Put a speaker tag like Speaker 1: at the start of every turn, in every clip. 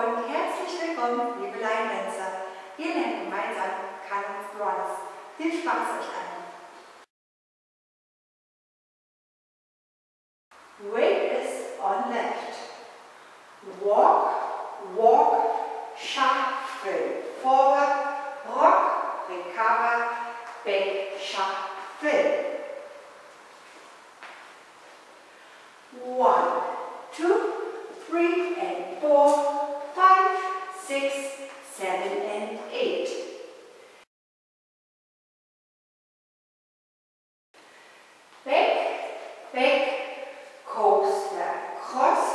Speaker 1: und herzlich willkommen, liebe Line-Dancer. Wir lernen gemeinsam Calum's Runs. Viel Spaß euch allen! Weight is on left. Walk, walk, shuffle. Forward, rock, recover, back, shuffle. 1, 2, 3 and 4, 5, 6, 7 and 8. Back, back, coaster, cross,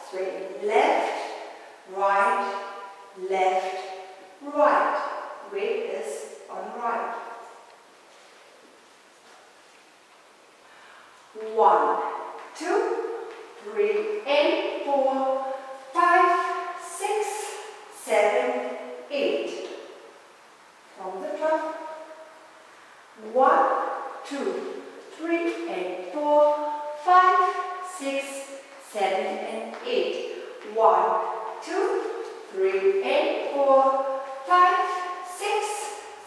Speaker 1: straight, left, right, right. Weight is on right. 1, 2, 3 and 4, 5, 6, 7, 8. From the top. 1, 2, 3 and 4, 5, 6, 7 and 8. 1, 2, 3 and 4, 5, 6,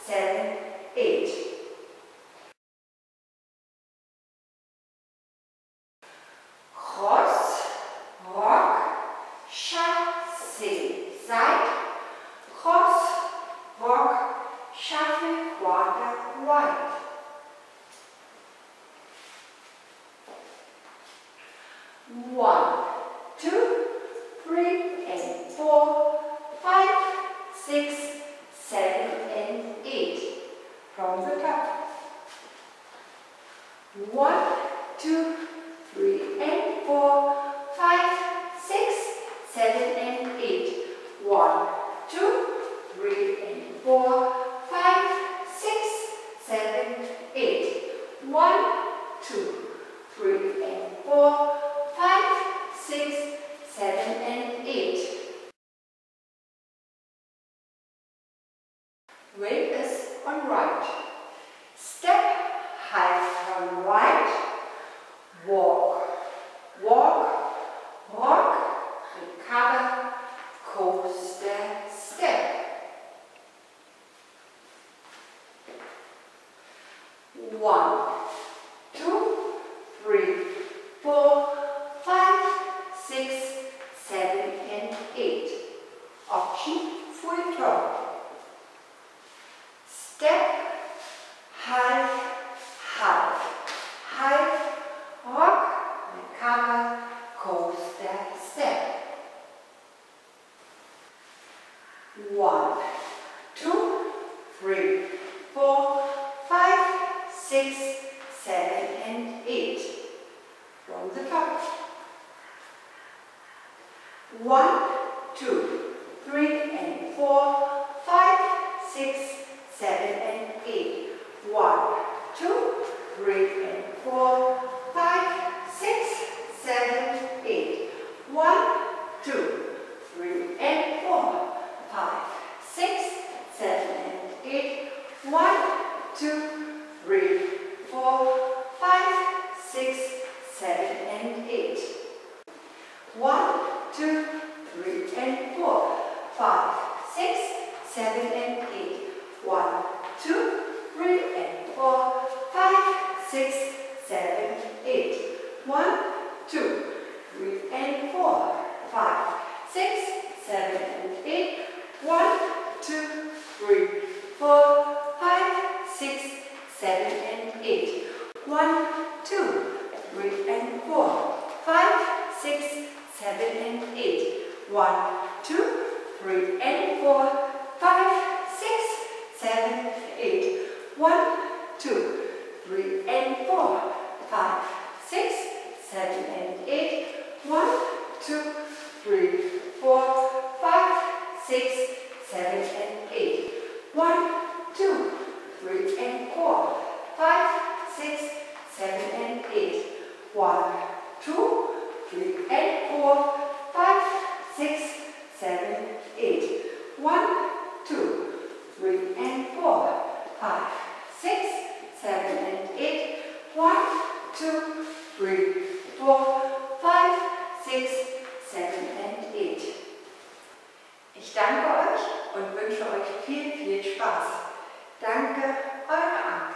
Speaker 1: 7, 8. Cross, rock, chassé, side, cross, rock, shuffle, quarter, right. 1, 2, 3 and 4, 5, 6, 7 and 8. From the top. 1, 2, 3 and 4, 5, 6, 7 and 8. 1, 2, 3 and 4, 5, 6, 7, 8. 1, 2, 3 and 4, 5, 6, 7 and 8. Weight is on right. Step, half turn right. Walk, walk, rock, recover, coaster, step. 1, 2, 3, 4, 5, 6, 7 and 8. Option full turn. Step, half, half, half, rock, recover, coaster, step. 1, 2, 3, 4, 5, 6, 7 and 8. From the top. 1, 2, 3 and 4, 5, 6, 7 and 8. 1, 2, 3 and 4, 5, 6, 7, 8. 1, 2, 3 and 4, 5, 6, 7 and 8. 1, 2, 3, 4, 5, 6, 7 and 8. 1, 2, 3 and 4, 5, 6, 7 and 8. 1, 2, 3 and 4, 5, 6, 7, 8. 1, 2, 3 and 4, 5, 6, 7 and 8. 1, 2, 3, 4, 5, 6, 7 and 8. 1, 2, 3 and 4, 5, 6, 7 and 8. 1, 2, 3 and 4, 5, 6, 7, 8. 1, 2, 3 and 4, 5, 6, 7 and 8. 1, 2, 3, 4, 5, 6, 7 and 8. 1, 2, 3 and 4, 5, 6, 7 and 8. 1, 2, 3 and 4, 5, 6, 7, 8. 1, 2, 3 and 4, 5, 6, 7 and 8. 1, 2, 3, 4, 5, 6, 7 and 8. wünsche euch viel, viel Spaß. Danke, eure Anke.